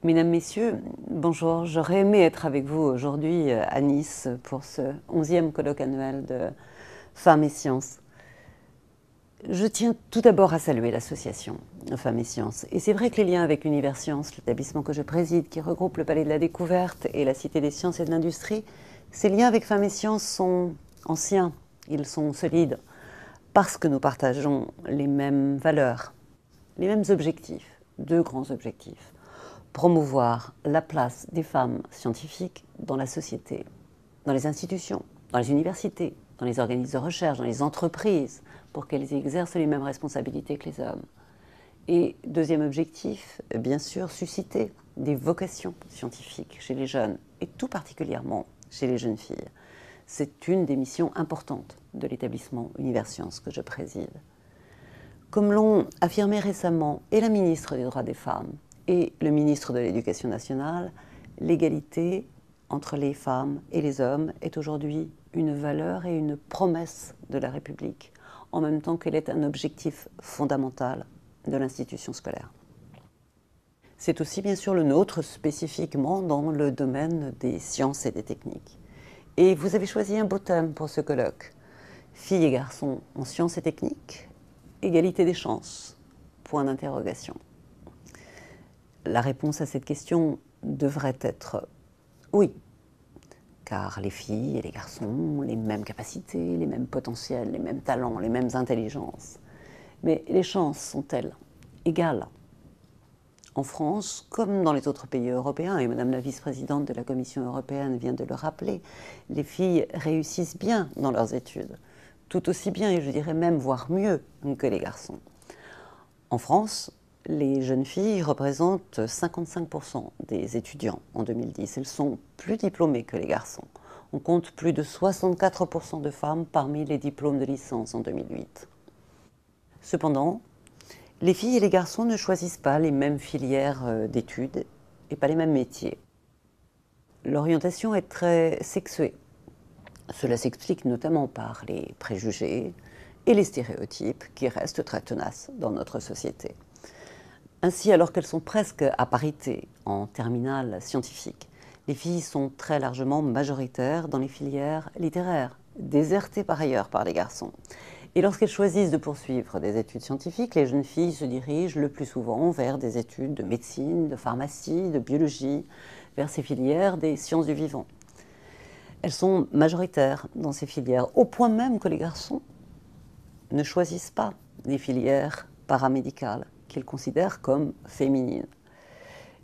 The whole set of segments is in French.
Mesdames, Messieurs, bonjour. J'aurais aimé être avec vous aujourd'hui à Nice pour ce 11e colloque annuel de Femmes et Sciences. Je tiens tout d'abord à saluer l'association Femmes et Sciences. Et c'est vrai que les liens avec l'Univers Sciences, l'établissement que je préside, qui regroupe le Palais de la Découverte et la Cité des Sciences et de l'Industrie, ces liens avec Femmes et Sciences sont anciens, ils sont solides, parce que nous partageons les mêmes valeurs, les mêmes objectifs, deux grands objectifs. Promouvoir la place des femmes scientifiques dans la société, dans les institutions, dans les universités, dans les organismes de recherche, dans les entreprises, pour qu'elles exercent les mêmes responsabilités que les hommes. Et deuxième objectif, bien sûr, susciter des vocations scientifiques chez les jeunes, et tout particulièrement chez les jeunes filles. C'est une des missions importantes de l'établissement Univers Sciences que je préside. Comme l'ont affirmé récemment et la ministre des Droits des Femmes et le ministre de l'Éducation nationale, l'égalité entre les femmes et les hommes est aujourd'hui une valeur et une promesse de la République, en même temps qu'elle est un objectif fondamental de l'institution scolaire. C'est aussi bien sûr le nôtre spécifiquement dans le domaine des sciences et des techniques. Et vous avez choisi un beau thème pour ce colloque. Filles et garçons en sciences et techniques, égalité des chances, point d'interrogation. La réponse à cette question devrait être oui, car les filles et les garçons ont les mêmes capacités, les mêmes potentiels, les mêmes talents, les mêmes intelligences. Mais les chances sont-elles égales? En France, comme dans les autres pays européens, et Madame la vice-présidente de la Commission européenne vient de le rappeler, les filles réussissent bien dans leurs études, tout aussi bien, et je dirais même voire mieux que les garçons. En France, les jeunes filles représentent 55% des étudiants en 2010. Elles sont plus diplômées que les garçons. On compte plus de 64% de femmes parmi les diplômes de licence en 2008. Cependant, les filles et les garçons ne choisissent pas les mêmes filières d'études et pas les mêmes métiers. L'orientation est très sexuée. Cela s'explique notamment par les préjugés et les stéréotypes qui restent très tenaces dans notre société. Ainsi, alors qu'elles sont presque à parité en terminale scientifique, les filles sont très largement majoritaires dans les filières littéraires, désertées par ailleurs par les garçons. Et lorsqu'elles choisissent de poursuivre des études scientifiques, les jeunes filles se dirigent le plus souvent vers des études de médecine, de pharmacie, de biologie, vers ces filières des sciences du vivant. Elles sont majoritaires dans ces filières, au point même que les garçons ne choisissent pas les filières paramédicales qu'ils considèrent comme féminines.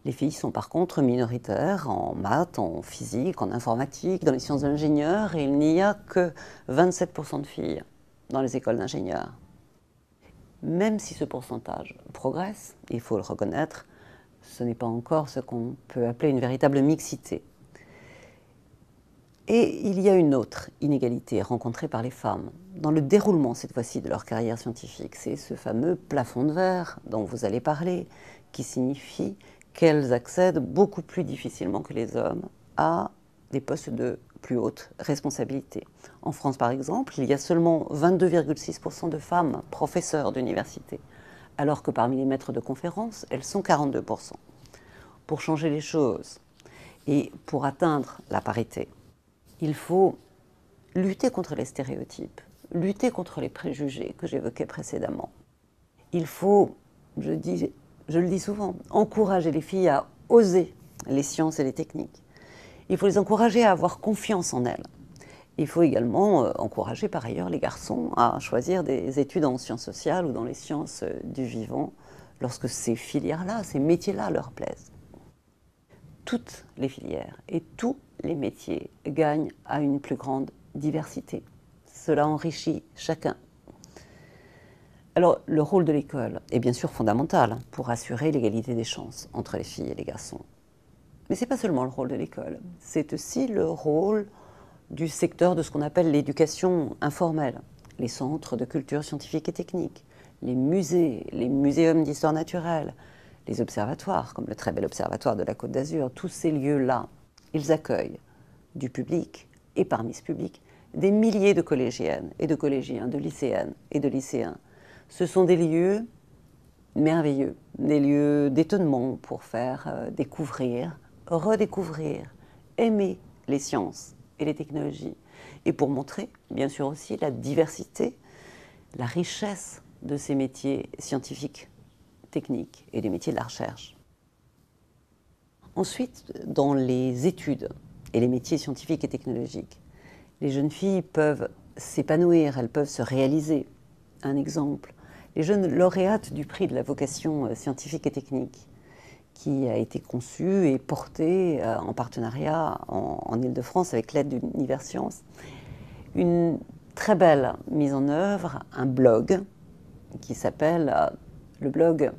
Les filles sont par contre minoritaires en maths, en physique, en informatique, dans les sciences de l'ingénieur, et il n'y a que 27% de filles dans les écoles d'ingénieurs. Même si ce pourcentage progresse, il faut le reconnaître, ce n'est pas encore ce qu'on peut appeler une véritable mixité. Et il y a une autre inégalité rencontrée par les femmes dans le déroulement, cette fois-ci, de leur carrière scientifique. C'est ce fameux plafond de verre dont vous allez parler, qui signifie qu'elles accèdent beaucoup plus difficilement que les hommes à des postes de plus haute responsabilité. En France, par exemple, il y a seulement 22,6% de femmes professeurs d'université, alors que parmi les maîtres de conférences, elles sont 42%. Pour changer les choses et pour atteindre la parité, il faut lutter contre les stéréotypes, lutter contre les préjugés que j'évoquais précédemment. Il faut, je le dis souvent, encourager les filles à oser les sciences et les techniques. Il faut les encourager à avoir confiance en elles. Il faut également encourager par ailleurs les garçons à choisir des études en sciences sociales ou dans les sciences du vivant lorsque ces filières-là, ces métiers-là leur plaisent. Toutes les filières et tous les métiers gagnent à une plus grande diversité. Cela enrichit chacun. Alors, le rôle de l'école est bien sûr fondamental pour assurer l'égalité des chances entre les filles et les garçons. Mais ce n'est pas seulement le rôle de l'école, c'est aussi le rôle du secteur de ce qu'on appelle l'éducation informelle, les centres de culture scientifique et technique, les musées, les muséums d'histoire naturelle, les observatoires, comme le très bel observatoire de la Côte d'Azur. Tous ces lieux-là, ils accueillent du public, et parmi ce public, des milliers de collégiennes et de collégiens, de lycéennes et de lycéens. Ce sont des lieux merveilleux, des lieux d'étonnement pour faire découvrir, redécouvrir, aimer les sciences et les technologies, et pour montrer, bien sûr aussi, la diversité, la richesse de ces métiers scientifiques, techniques et des métiers de la recherche. Ensuite, dans les études et les métiers scientifiques et technologiques, les jeunes filles peuvent s'épanouir, elles peuvent se réaliser. Un exemple, les jeunes lauréates du prix de la vocation scientifique et technique, qui a été conçu et porté en partenariat en Île-de-France avec l'aide d'Univers Sciences. Une très belle mise en œuvre, un blog qui s'appelle le blog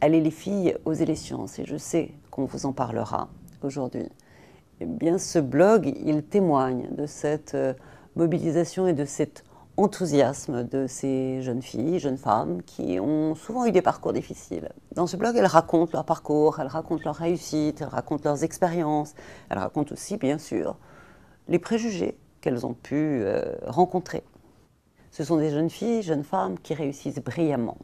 Allez les filles, osez les sciences, et je sais qu'on vous en parlera aujourd'hui. Eh bien, ce blog, il témoigne de cette mobilisation et de cet enthousiasme de ces jeunes filles, jeunes femmes qui ont souvent eu des parcours difficiles. Dans ce blog, elles racontent leur parcours, elles racontent leurs réussites, elles racontent leurs expériences, elles racontent aussi, bien sûr, les préjugés qu'elles ont pu rencontrer. Ce sont des jeunes filles, jeunes femmes qui réussissent brillamment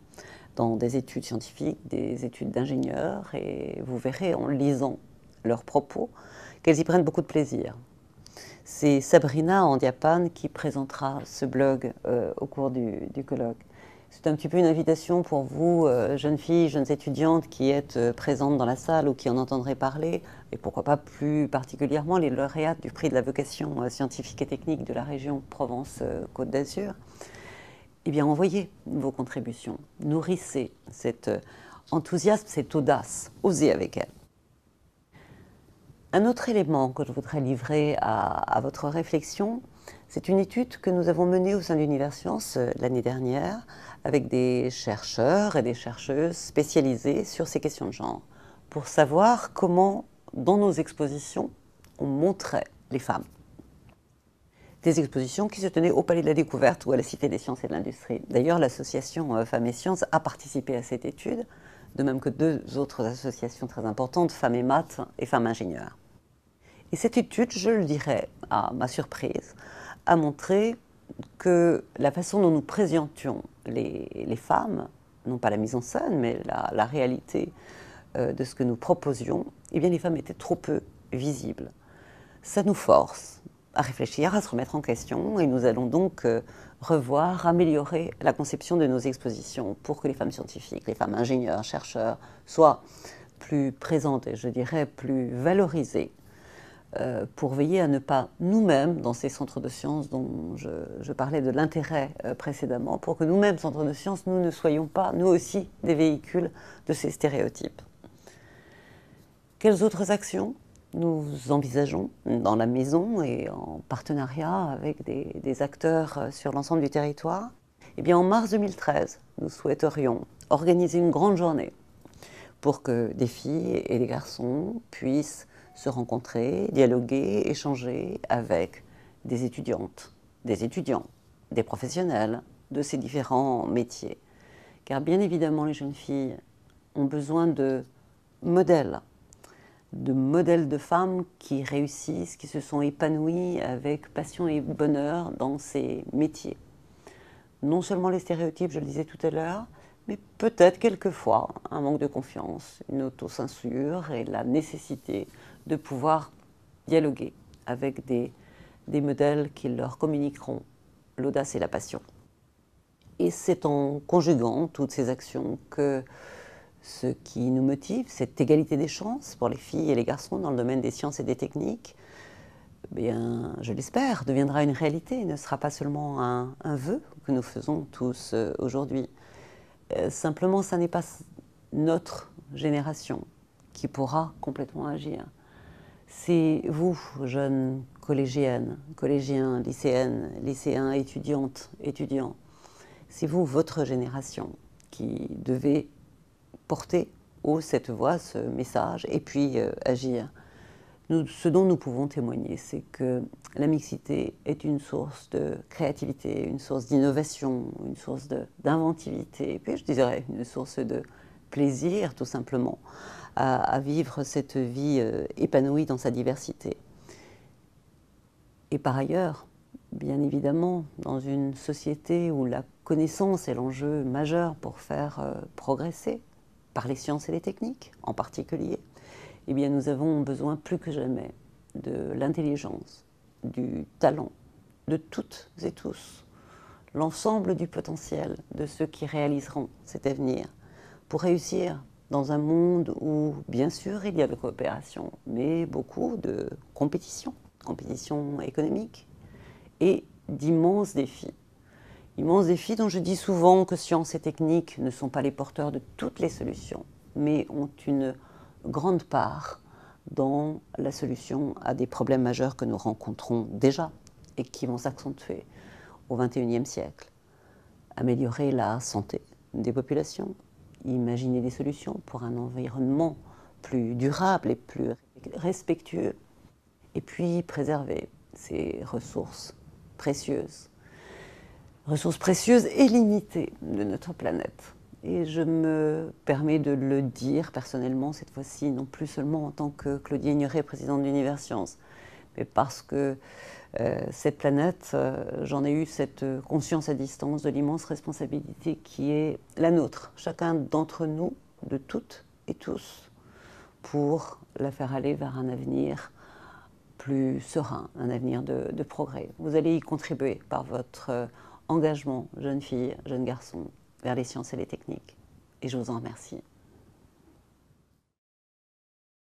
dans des études scientifiques, des études d'ingénieurs, et vous verrez en lisant leurs propos qu'elles y prennent beaucoup de plaisir. C'est Sabrina Andiapane qui présentera ce blog au cours du colloque. C'est un petit peu une invitation pour vous, jeunes filles, jeunes étudiantes qui êtes présentes dans la salle ou qui en entendrez parler, et pourquoi pas plus particulièrement les lauréates du prix de la vocation scientifique et technique de la région Provence-Côte d'Azur. Eh bien, envoyez vos contributions, nourrissez cet enthousiasme, cette audace, osez avec elle. Un autre élément que je voudrais livrer à votre réflexion, c'est une étude que nous avons menée au sein d'Univers Sciences l'année dernière avec des chercheurs et des chercheuses spécialisés sur ces questions de genre, pour savoir comment, dans nos expositions, on montrait les femmes. Des expositions qui se tenaient au Palais de la Découverte ou à la Cité des Sciences et de l'Industrie. D'ailleurs, l'association Femmes et Sciences a participé à cette étude, de même que deux autres associations très importantes, Femmes et Maths et Femmes Ingénieurs. Et cette étude, je le dirais à ma surprise, a montré que la façon dont nous présentions les femmes, non pas la mise en scène, mais la réalité de ce que nous proposions, eh bien les femmes étaient trop peu visibles. Ça nous force à réfléchir, à se remettre en question, et nous allons donc revoir, améliorer la conception de nos expositions pour que les femmes scientifiques, les femmes ingénieurs, chercheurs, soient plus présentes et je dirais plus valorisées, pour veiller à ne pas nous-mêmes, dans ces centres de sciences dont je parlais de l'intérêt précédemment, pour que nous-mêmes, centres de sciences, nous ne soyons pas, nous aussi, des véhicules de ces stéréotypes. Quelles autres actions nous envisageons dans la maison et en partenariat avec des acteurs sur l'ensemble du territoire? Eh bien, en mars 2013, nous souhaiterions organiser une grande journée pour que des filles et des garçons puissent se rencontrer, dialoguer, échanger avec des étudiantes, des étudiants, des professionnels de ces différents métiers. Car bien évidemment, les jeunes filles ont besoin de modèles de femmes qui réussissent, qui se sont épanouies avec passion et bonheur dans ces métiers. Non seulement les stéréotypes, je le disais tout à l'heure, mais peut-être quelquefois un manque de confiance, une autocensure et la nécessité de pouvoir dialoguer avec des modèles qui leur communiqueront l'audace et la passion. Et c'est en conjuguant toutes ces actions que ce qui nous motive, cette égalité des chances pour les filles et les garçons dans le domaine des sciences et des techniques, eh bien, je l'espère, deviendra une réalité, ne sera pas seulement un vœu que nous faisons tous aujourd'hui. Simplement, ça n'est pas notre génération qui pourra complètement agir. C'est vous, jeunes collégiennes, collégiens, lycéennes, lycéens, étudiantes, étudiants. C'est vous, votre génération, qui devez porter haut cette voix, ce message, et puis agir. Ce dont nous pouvons témoigner, c'est que la mixité est une source de créativité, une source d'innovation, une source d'inventivité, et puis je dirais une source de plaisir, tout simplement, à vivre cette vie épanouie dans sa diversité. Et par ailleurs, bien évidemment, dans une société où la connaissance est l'enjeu majeur pour faire progresser, par les sciences et les techniques en particulier, eh bien nous avons besoin plus que jamais de l'intelligence, du talent, de toutes et tous, l'ensemble du potentiel de ceux qui réaliseront cet avenir pour réussir dans un monde où, bien sûr, il y a de coopération, mais beaucoup de compétition, compétition économique et d'immenses défis. Immenses défis dont je dis souvent que sciences et techniques ne sont pas les porteurs de toutes les solutions, mais ont une grande part dans la solution à des problèmes majeurs que nous rencontrons déjà et qui vont s'accentuer au XXIe siècle. Améliorer la santé des populations, imaginer des solutions pour un environnement plus durable et plus respectueux, et puis préserver ces ressources précieuses et limitées de notre planète. Et je me permets de le dire personnellement cette fois-ci, non plus seulement en tant que Claudie Aigneret, présidente d'Universcience, mais parce que cette planète, j'en ai eu cette conscience à distance de l'immense responsabilité qui est la nôtre, chacun d'entre nous, de toutes et tous, pour la faire aller vers un avenir plus serein, un avenir de progrès. Vous allez y contribuer par votre engagement, jeunes filles, jeunes garçons, vers les sciences et les techniques. Et je vous en remercie.